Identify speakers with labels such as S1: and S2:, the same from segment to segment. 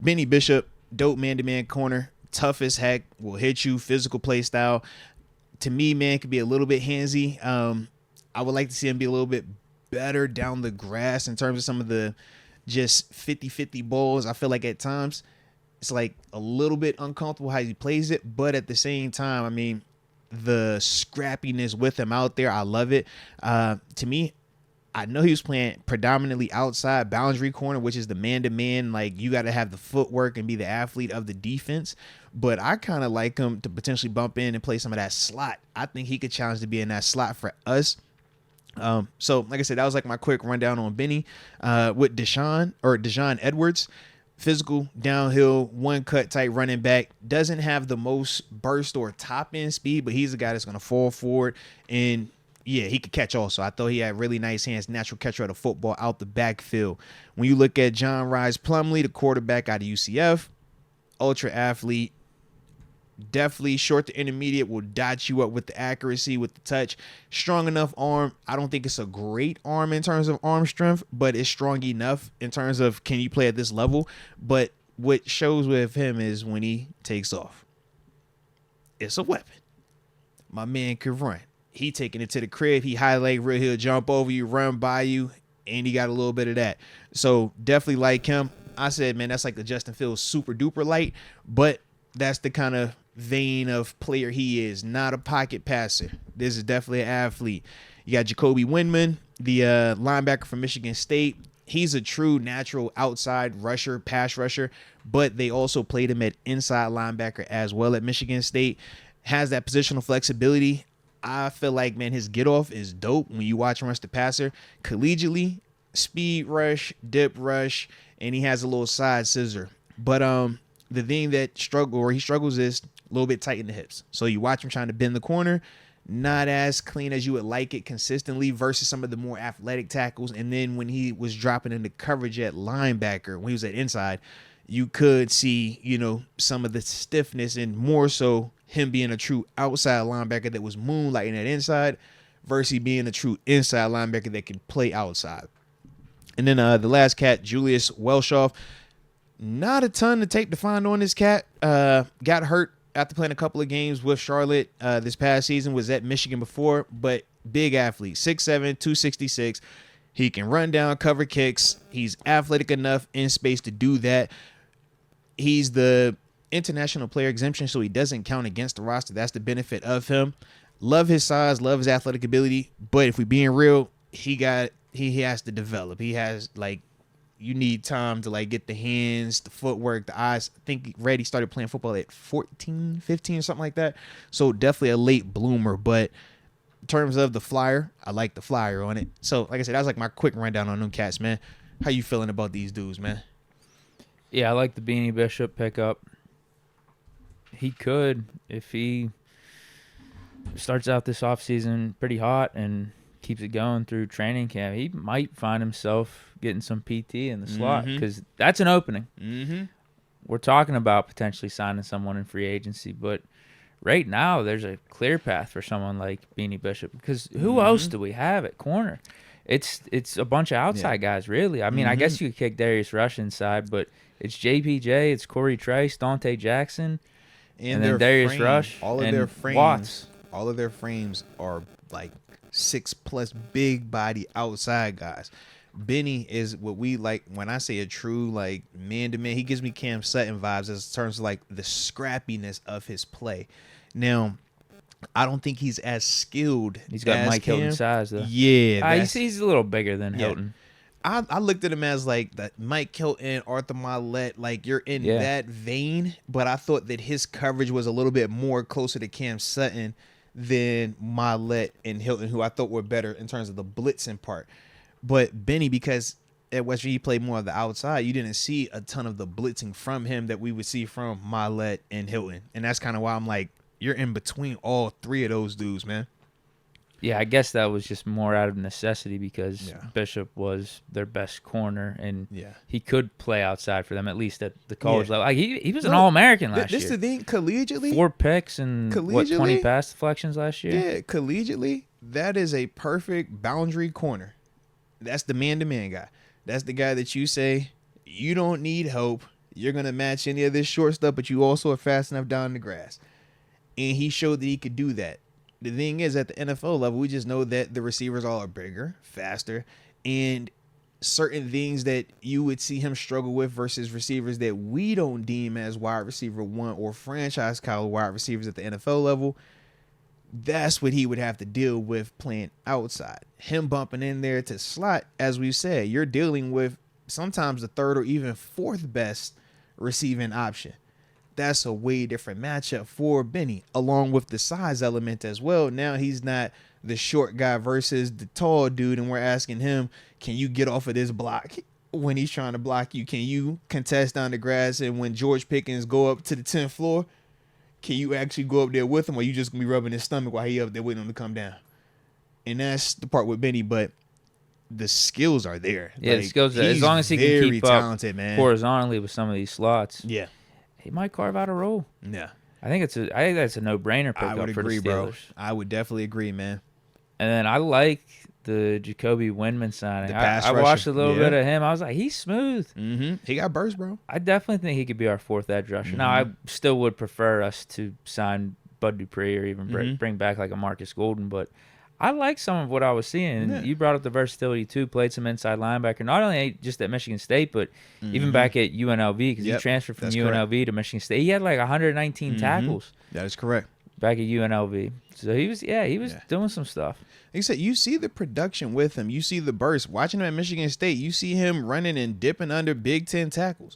S1: Benny Bishop, dope man-to-man corner, tough as heck, will hit you, physical play style. To me, man, could be a little bit handsy. I would like to see him be a little bit better down the grass in terms of some of the just 50-50 balls. I feel like at times it's like a little bit uncomfortable how he plays it, but at the same time, I mean, the scrappiness with him out there, I love it. To me, I know he was playing predominantly outside boundary corner, which is the man-to-man. Like, you got to have the footwork and be the athlete of the defense. But I kind of like him to potentially bump in and play some of that slot. I think he could challenge to be in that slot for us. So, like I said, that was like my quick rundown on Benny. With Deshaun Edwards, physical, downhill, one-cut type running back. Doesn't have the most burst or top-end speed, but he's a guy that's going to fall forward and yeah, he could catch also. I thought he had really nice hands, natural catcher of the football out the backfield. When you look at John Rice Plumlee, the quarterback out of UCF, ultra athlete, definitely short to intermediate, will dot you up with the accuracy, with the touch. Strong enough arm. I don't think it's a great arm in terms of arm strength, but it's strong enough in terms of can you play at this level. But what shows with him is when he takes off, it's a weapon. My man could run. He taking it to the crib. He highlight real. He'll jump over you, run by you, and he got a little bit of that. So definitely like him. I said, man, that's like the Justin Fields super duper light, but that's the kind of vein of player he is. Not a pocket passer. This is definitely an athlete. You got Jacoby Windman, the linebacker from Michigan State. He's a true natural outside rusher, pass rusher, but they also played him at inside linebacker as well at Michigan State. Has that positional flexibility. I feel like, man, his get off is dope when you watch him rush the passer. Collegiately, speed rush, dip rush, and he has a little side scissor. But the thing that he struggles is a little bit tight in the hips. So you watch him trying to bend the corner, not as clean as you would like it consistently versus some of the more athletic tackles. And then when he was dropping into coverage at linebacker, when he was at inside, you could see, some of the stiffness and more so him being a true outside linebacker that was moonlighting at inside versus he being a true inside linebacker that can play outside. And then the last cat, Julius Welshoff. Not a ton to tape to find on this cat. Got hurt after playing a couple of games with Charlotte this past season. Was at Michigan before, but big athlete. 6'7", 266. He can run down, cover kicks. He's athletic enough in space to do that. He's the international player exemption, so he doesn't count against the roster. That's the benefit of him. Love his size, love his athletic ability, but if we're being real, he has to develop. He has, you need time to, get the hands, the footwork, the eyes. I think Reddy started playing football at 14, 15, something like that. So definitely a late bloomer, but in terms of the flyer, I like the flyer on it. So, like I said, that was my quick rundown on them cats, man. How you feeling about these dudes, man?
S2: Yeah, I like the Beanie Bishop pickup. He could, if he starts out this offseason pretty hot and keeps it going through training camp, he might find himself getting some PT in the slot because that's an opening. Mm-hmm. We're talking about potentially signing someone in free agency, but right now there's a clear path for someone like Beanie Bishop because who else do we have at corner? It's a bunch of outside guys, really. I mean, I guess you could kick Darius Rush inside, but it's JPJ, it's Corey Trice, Dante Jackson, and then Darius Rush,
S1: all of their frames,
S2: Watts.
S1: All of their frames are 6+ big body outside guys. Benny is what we like when I say a true man to man. He gives me Cam Sutton vibes as terms of the scrappiness of his play. Now, I don't think he's as skilled.
S2: He's got Mike Hilton size though.
S1: Yeah,
S2: he's a little bigger than Hilton.
S1: I looked at him as that Mike Hilton, Arthur Milet, you're in that vein, but I thought that his coverage was a little bit more closer to Cam Sutton than Milet and Hilton, who I thought were better in terms of the blitzing part. But Benny, because at West Virginia he played more of the outside, you didn't see a ton of the blitzing from him that we would see from Milet and Hilton. And that's kind of why I'm you're in between all three of those dudes, man.
S2: Yeah, I guess that was just more out of necessity because Bishop was their best corner, and he could play outside for them, at least at the college level. He was an All-American last year.
S1: This is the thing, collegiately.
S2: 4 picks and, 20 pass deflections last year?
S1: Yeah, collegiately, that is a perfect boundary corner. That's the man-to-man guy. That's the guy that you say, you don't need help. You're going to match any of this short stuff, but you also are fast enough down the grass. And he showed that he could do that. The thing is, at the NFL level, we just know that the receivers all are bigger, faster, and certain things that you would see him struggle with versus receivers that we don't deem as wide receiver one or franchise caliber wide receivers at the NFL level. That's what he would have to deal with playing outside. Him bumping in there to slot, as we said, you're dealing with sometimes the third or even fourth best receiving option. That's a way different matchup for Benny, along with the size element as well. Now he's not the short guy versus the tall dude, and we're asking him, can you get off of this block when he's trying to block you? Can you contest down the grass? And when George Pickens go up to the 10th floor, can you actually go up there with him, or you just gonna be rubbing his stomach while he up there waiting on him to come down? And that's the part with Benny, but the skills are there.
S2: Yeah, the skills are, as long as he can keep
S1: talented,
S2: up
S1: man.
S2: Horizontally with some of these slots.
S1: Yeah,
S2: he might carve out a role.
S1: Yeah,
S2: I think that's a no-brainer pickup for the Steelers.
S1: Bro. I would definitely agree, man.
S2: And then I like the Jacoby Windman signing.
S1: I
S2: watched a little bit of him. I was like, he's smooth.
S1: Mm-hmm. He got burst, bro.
S2: I definitely think he could be our fourth edge rusher. Mm-hmm. Now, I still would prefer us to sign Bud Dupree or even bring back like a Marcus Golden, but I like some of what I was seeing. Yeah. You brought up the versatility too. Played some inside linebacker, not only just at Michigan State, but even back at UNLV, because he transferred from UNLV to Michigan State. He had like 119 tackles.
S1: That is correct.
S2: Back at UNLV, so he was doing some stuff.
S1: Like I said, you see the production with him. You see the burst. Watching him at Michigan State, you see him running and dipping under Big Ten tackles.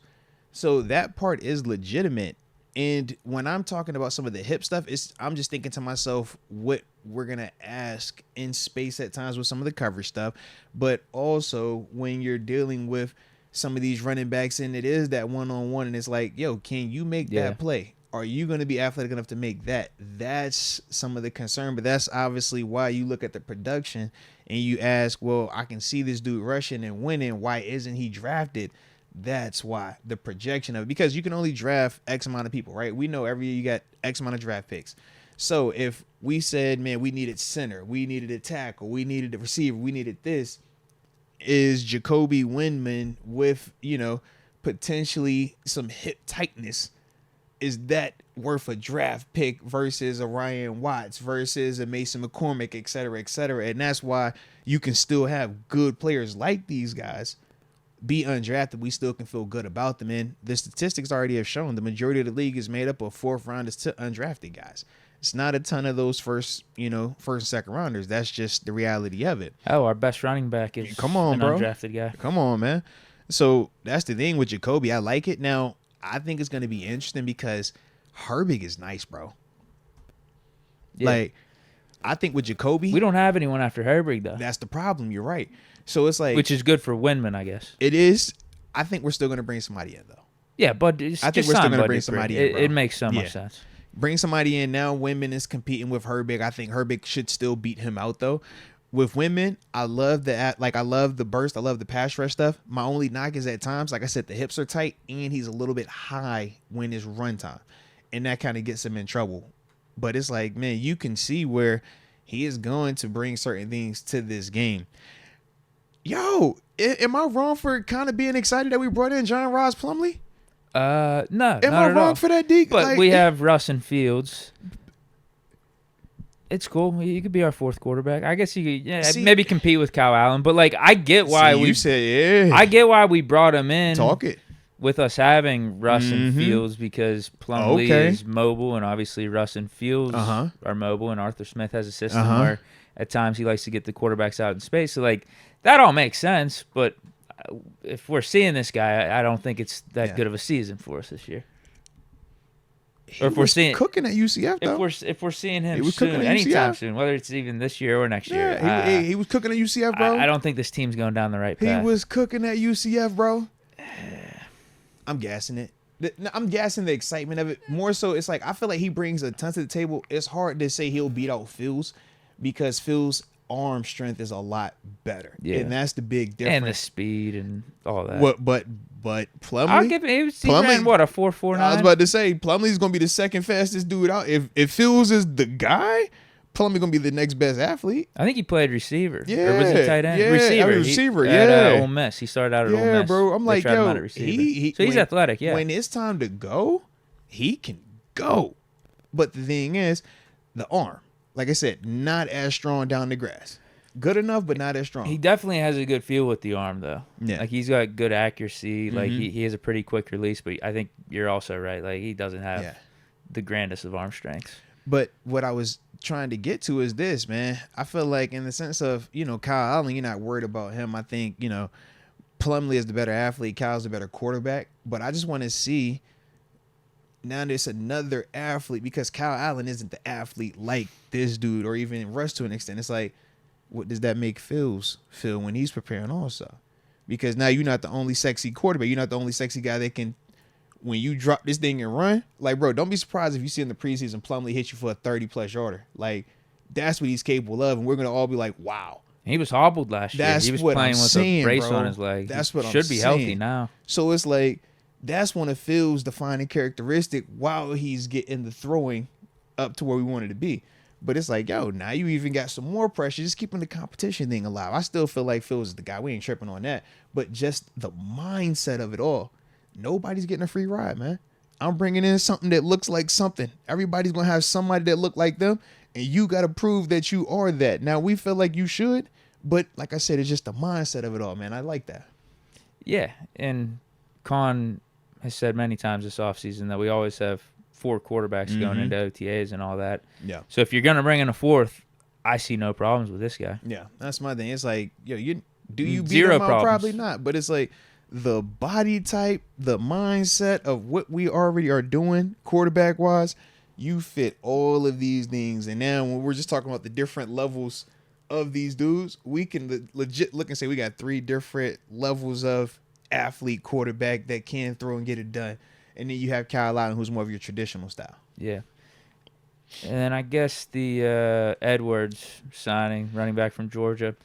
S1: So that part is legitimate. And when I'm talking about some of the hip stuff, I'm just thinking to myself what we're going to ask in space at times with some of the coverage stuff. But also when you're dealing with some of these running backs and it is that one-on-one and it's like, yo, can you make that play? Are you going to be athletic enough to make that? That's some of the concern, but that's obviously why you look at the production and you ask, well, I can see this dude rushing and winning. Why isn't he drafted? That's why the projection of it, because you can only draft X amount of people, right? We know every year you got X amount of draft picks. So if we said, man, we needed center, we needed a tackle, we needed a receiver, we needed this, is Jacoby Windman with, potentially some hip tightness, is that worth a draft pick versus a Ryan Watts versus a Mason McCormick, et cetera, et cetera? And that's why you can still have good players like these guys be undrafted. We still can feel good about them. And the statistics already have shown the majority of the league is made up of fourth rounders to undrafted guys. It's not a ton of those first and second rounders. That's just the reality of it.
S2: Oh, our best running back is an undrafted guy.
S1: Come on, man. So that's the thing with Jacoby. I like it. Now, I think it's going to be interesting because Herbig is nice, bro. Yeah. Like, I think with Jacoby,
S2: we don't have anyone after Herbig, though.
S1: That's the problem. You're right. So it's like,
S2: which is good for Windman, I guess.
S1: It is. I think we're still going to bring somebody in, though.
S2: Yeah, but I think we're still going to bring somebody in. It makes so much sense.
S1: Bring somebody in now. Windman is competing with Herbig. I think Herbig should still beat him out, though. With Windman, I love the burst. I love the pass rush stuff. My only knock is at times, like I said, the hips are tight and he's a little bit high when it's run time. And that kind of gets him in trouble. But it's like, man, you can see where he is going to bring certain things to this game. Yo, am I wrong for kind of being excited that we brought in John Ross Plumlee?
S2: No.
S1: Am I wrong for that, Deke?
S2: But we have Russ and Fields. It's cool. You could be our fourth quarterback. I guess you could maybe compete with Kyle Allen. But I get why I get why we brought him in.
S1: Talk it.
S2: With us having Russ and Fields, because Plumlee is mobile, and obviously Russ and Fields are mobile, and Arthur Smith has a system where at times he likes to get the quarterbacks out in space. So that all makes sense. But if we're seeing this guy, I don't think it's that good of a season for us this year.
S1: Or if we're seeing cooking at UCF, though.
S2: If we're seeing him soon, anytime soon, whether it's even this year or next year,
S1: he was cooking at UCF, bro.
S2: I don't think this team's going down the right path.
S1: He was cooking at UCF, bro. I'm gassing it. I'm gassing the excitement of it. More so, it's like I feel like he brings a ton to the table. It's hard to say he'll beat out Fields because Fields' arm strength is a lot better. Yeah. And that's the big difference.
S2: And the speed and all that.
S1: But Plumlee,
S2: I'll give him. He ran what, a 4.49?
S1: I was about to say Plumlee's gonna be the second fastest dude out. If Fields is the guy, Plumlee gonna be the next best athlete.
S2: I think he played receiver.
S1: Yeah,
S2: Or was he tight end?
S1: yeah,
S2: Receiver.
S1: receiver.
S2: At Ole Miss. He started out at Ole
S1: Yeah,
S2: Miss.
S1: bro. I'm
S2: They
S1: like,
S2: tried him out
S1: yo,
S2: at receiver. So he's
S1: when,
S2: athletic. Yeah.
S1: When it's time to go, he can go. But the thing is, the arm, like I said, not as strong down the grass. Good enough, but not as strong.
S2: He definitely has a good feel with the arm, though.
S1: Yeah.
S2: Like, he's got good accuracy. Like, he has a pretty quick release, but I think you're also right. Like, he doesn't have the grandest of arm strengths.
S1: But what I was trying to get to is this, man. I feel like in the sense of, Kyle Allen, you're not worried about him. I think, Plumlee is the better athlete. Kyle's the better quarterback. But I just want to see now there's another athlete, because Kyle Allen isn't the athlete like this dude or even Russ to an extent. It's like, what does that make Phil when he's preparing also? Because now you're not the only sexy quarterback. You're not the only sexy guy that can, when you drop this thing and run, like, bro, don't be surprised if you see in the preseason Plumlee hit you for a 30-plus yarder. Like, that's what he's capable of, and we're going to all be like, wow.
S2: He was hobbled last year. He was playing with a brace on his leg.
S1: That's what I'm
S2: saying. Should be healthy
S1: saying.
S2: now.
S1: So it's like, that's one of Phil's defining characteristic while he's getting the throwing up to where we wanted to be. But it's like, yo, now you even got some more pressure, just keeping the competition thing alive. I still feel like Phil is the guy. We ain't tripping on that. But just the mindset of it all. Nobody's getting a free ride, man. I'm bringing in something that looks like something. Everybody's going to have somebody that look like them, and you got to prove that you are that. Now, we feel like you should, but like I said, it's just the mindset of it all, man. I like that.
S2: Yeah, and Con has said many times this offseason that we always have 4 quarterbacks going into OTAs and all that.
S1: Yeah.
S2: So if you're going to bring in a 4th, I see no problems with this guy.
S1: Yeah, that's my thing. It's like, yo, you beat
S2: Zero
S1: him out?
S2: problems.
S1: Probably not. But it's like the body type, the mindset of what we already are doing quarterback-wise, you fit all of these things. And now when we're just talking about the different levels of these dudes, we can legit look and say we got 3 different levels of athlete quarterback that can throw and get it done. And then you have Kyle Allen, who's more of your traditional style.
S2: Yeah. And I guess the Edwards signing, running back from Georgia.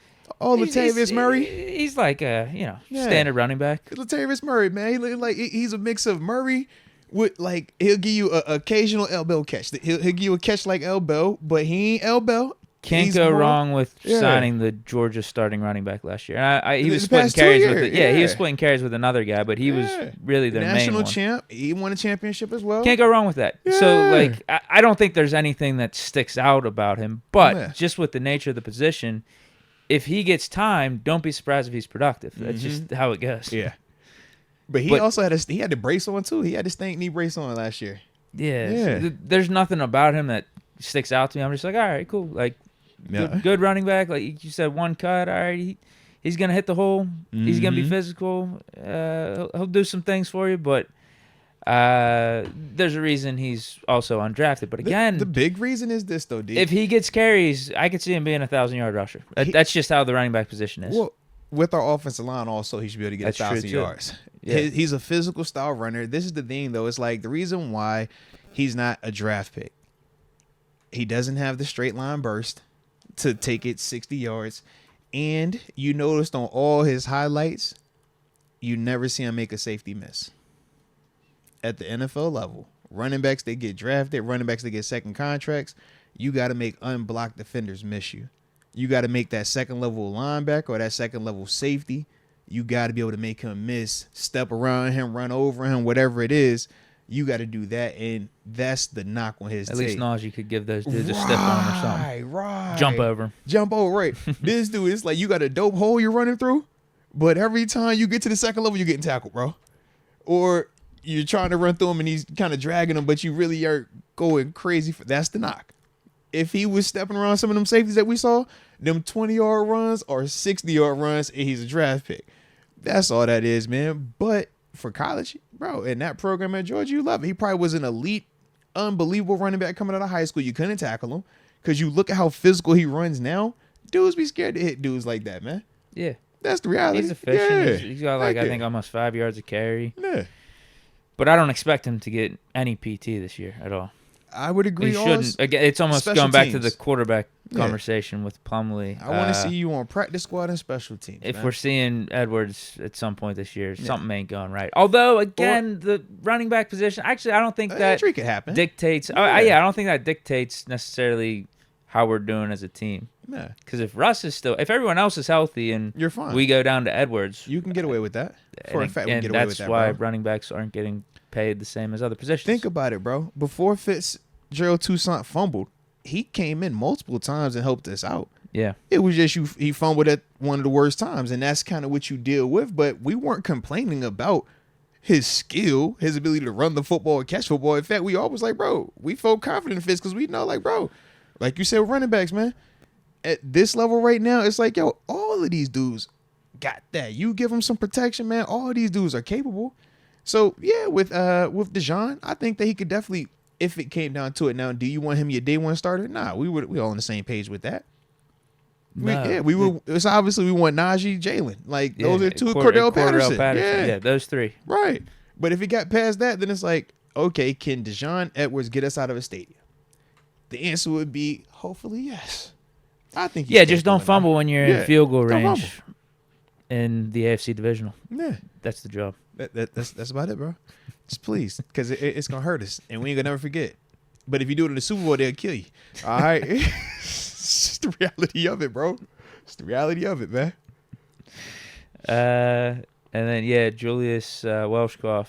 S1: Oh, Latavius Murray.
S2: He's like a, standard running back.
S1: Latavius Murray, man. He's a mix of Murray with, like, he'll give you an occasional elbow catch. He'll give you a catch like elbow, but he ain't elbow.
S2: Can't go wrong with signing the Georgia starting running back last year. And he was splitting carries with he was splitting carries with another guy, but he was really their main one.
S1: National champ. He won a championship as well.
S2: Can't go wrong with that.
S1: Yeah.
S2: So, like, I don't think there's anything that sticks out about him, but just with the nature of the position, if he gets time, don't be surprised if he's productive. That's just how it goes.
S1: Yeah. But he also had the brace on too. He had his stank knee brace on last year.
S2: Yeah. So there's nothing about him that sticks out to me. I'm just like, all right, cool. Like, good running back. Like you said, one cut. All right, he's gonna hit the hole. He's gonna be physical. He'll do some things for you, but there's a reason he's also undrafted. But again,
S1: the big reason is this though, Deke.
S2: If he gets carries, I could see him being a 1,000-yard rusher. That's just how the running back position is.
S1: Well, with our offensive line, also he should be able to get 1,000 yards. Yeah. He's a physical style runner. This is the thing though. It's like the reason why he's not a draft pick. He doesn't have the straight line burst to take it 60 yards. And you noticed on all his highlights, you never see him make a safety miss. At the NFL level, running backs, they get drafted. Running backs, they get second contracts. You got to make unblocked defenders miss you. You got to make that second level linebacker or that second level safety. You got to be able to make him miss, step around him, run over him, whatever it is. You got to do that, and that's the knock on his tape.
S2: At least Najee could give those dudes a step on or something.
S1: Right.
S2: Jump over,
S1: right. This dude is like, you got a dope hole you're running through, but every time you get to the second level, you're getting tackled, bro. Or you're trying to run through him, and he's kind of dragging him, but you really are going crazy. That's the knock. If he was stepping around some of them safeties that we saw, them 20-yard runs or 60-yard runs, and he's a draft pick. That's all that is, man. But for college, bro, in that program at Georgia, you love it. He probably was an elite, unbelievable running back coming out of high school. You couldn't tackle him because you look at how physical he runs now. Dudes be scared to hit dudes like that, man.
S2: Yeah.
S1: That's the reality.
S2: He's efficient.
S1: Yeah.
S2: He's got, I think, almost 5 yards of carry.
S1: Yeah.
S2: But I don't expect him to get any PT this year at all.
S1: I would agree.
S2: He shouldn't. Again, it's almost going back to the quarterback conversation with Plumlee.
S1: I want to see you on practice squad and special teams.
S2: If we're seeing Edwards at some point this year, something ain't going right. Although, again, the running back position, actually, I don't think that
S1: injury could happen.
S2: Dictates. I don't think that dictates necessarily how we're doing as a team.
S1: Yeah,
S2: Because if everyone else is healthy and
S1: you're fine.
S2: we go down to Edwards,
S1: You can get away with that. For a fact, we can
S2: and
S1: get away with
S2: that's
S1: that,
S2: why
S1: bro.
S2: running backs aren't getting paid the same as other positions.
S1: Think about it, bro. Before Fitzgerald Toussaint fumbled, he came in multiple times and helped us out.
S2: Yeah.
S1: It was just he fumbled at one of the worst times, and that's kind of what you deal with. But we weren't complaining about his skill, his ability to run the football and catch football. In fact, we always like, bro, we felt confident in Fitz because we know, like, bro, like you said, running backs, man. At this level right now, it's like, yo, all of these dudes got that. You give them some protection, man. All of these dudes are capable. So yeah, with Deshaun, I think that he could definitely, if it came down to it. Now, do you want him your day one starter? Nah, we all on the same page with that. We were. It's obviously we want Najee, Jalen. Like those are two. Cordell Patterson.
S2: Yeah, those three.
S1: Right. But if it got past that, then it's like, okay, can Deshaun Edwards get us out of a stadium? The answer would be hopefully yes. I think.
S2: Yeah, just don't fumble when you're in field goal
S1: don't
S2: range
S1: fumble.
S2: in the AFC divisional.
S1: Yeah,
S2: That's the job.
S1: that's about it, bro. Just please, because it's gonna hurt us, and we ain't gonna never forget. But if you do it in the Super Bowl, they'll kill you. All right. It's just the reality of it, bro. It's the reality of it, man.
S2: And then Julius Welshkoff.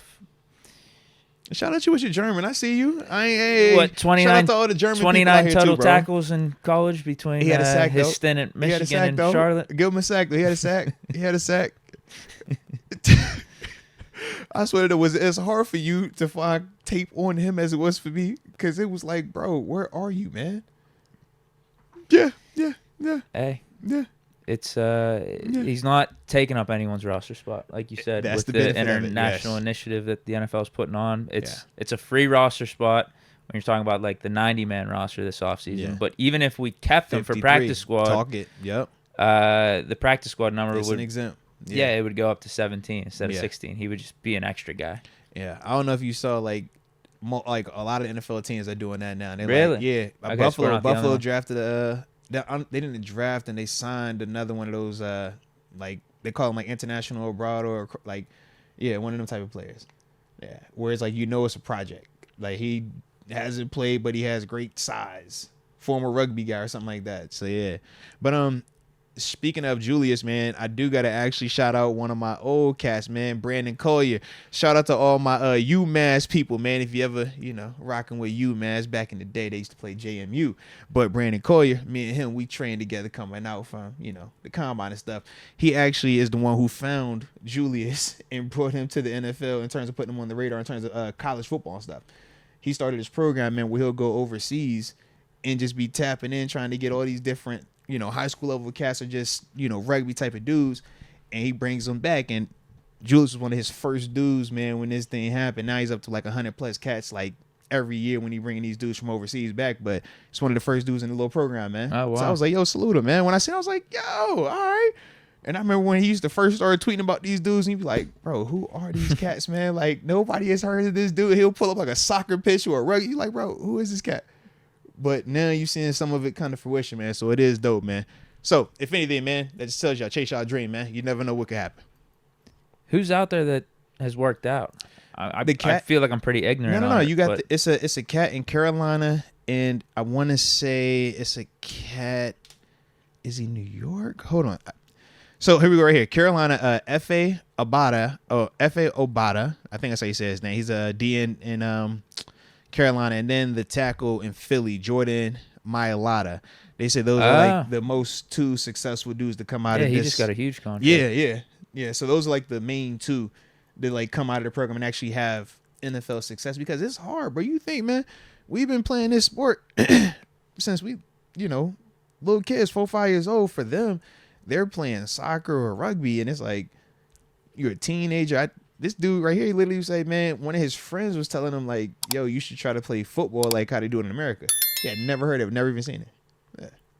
S1: Shout out to you with your German. I see you.
S2: What, 29?
S1: Shout out to all the German
S2: 29
S1: people out
S2: total
S1: here too, bro.
S2: tackles in college between
S1: He had a sack,
S2: his
S1: though.
S2: stint at
S1: He had a
S2: Michigan
S1: sack,
S2: and
S1: though.
S2: Charlotte.
S1: Give him a sack. Though. He had a sack. He had a sack. I swear it was as hard for you to find tape on him as it was for me, because it was like, bro, where are you, man? Yeah.
S2: Hey,
S1: Yeah.
S2: it's he's not taking up anyone's roster spot, like you said,
S1: That's
S2: with
S1: the
S2: the
S1: benefit of it,
S2: international
S1: yes.
S2: initiative that the NFL's putting on. It's a free roster spot when you're talking about like the 90-man roster this offseason.
S1: Yeah.
S2: But even if we kept him for
S1: 53.
S2: practice squad,
S1: Talk it. Yep.
S2: the practice squad number
S1: It's an
S2: would
S1: exempt.
S2: yeah, it would go up to 17 instead of
S1: Yeah.
S2: 16. He would just be an extra guy.
S1: Yeah, I don't know if you saw like a lot of NFL teams are doing that now. They're
S2: Really?
S1: Like, yeah,
S2: I guess we're not the only
S1: Buffalo
S2: one.
S1: drafted they didn't draft and they signed another one of those like they call them like international abroad or like one of them type of players. Yeah, whereas like it's a project. Like he hasn't played, but he has great size. Former rugby guy or something like that. So yeah, but speaking of Julius, man, I do got to actually shout out one of my old cats, man, Brandon Collier. Shout out to all my UMass people, man. If you ever, rocking with UMass back in the day, they used to play JMU. But Brandon Collier, me and him, we trained together coming out from, the combine and stuff. He actually is the one who found Julius and brought him to the NFL in terms of putting him on the radar in terms of college football and stuff. He started this program, man, where he'll go overseas and just be tapping in, trying to get all these different high school level cats are just, rugby type of dudes, and he brings them back. And Julius was one of his first dudes, man, when this thing happened. Now he's up to like 100+ cats, like every year when he bringing these dudes from overseas back. But it's one of the first dudes in the little program, man.
S2: Oh, wow.
S1: So I was like, yo, salute him, man. When I seen him, I was like, yo, all right. And I remember when he used to first start tweeting about these dudes, and he'd be like, bro, who are these cats, man? Like, nobody has heard of this dude. He'll pull up like a soccer pitch or a rugby. You're like, bro, who is this cat? But now you're seeing some of it kind of fruition, man. So it is dope, man. So if anything, man, that just tells y'all, chase y'all dream, man. You never know what could happen.
S2: Who's out there that has worked out? I
S1: cat-
S2: feel like I'm pretty ignorant.
S1: No.
S2: on it,
S1: You got
S2: but
S1: it's a cat in Carolina, and I want to say it's a cat. Is he New York? Hold on. So here we go right here. Carolina, F.A. Obata. Oh, F.A. Obata. I think that's how you say his name. He's a D in Carolina. And then the tackle in Philly, Jordan Mailata. They say those are like the most two successful dudes to come out of this.
S2: he just got a huge contract.
S1: Yeah. So those are like the main two that like come out of the program and actually have NFL success, because it's hard, bro. You think, man, we've been playing this sport since we, little kids, 4, 5 years old. For them, they're playing soccer or rugby, and it's like you're a teenager. This dude right here, he literally say, man, one of his friends was telling him like, yo, you should try to play football like how they do it in America. He had never heard of it, never even seen it. Yeah.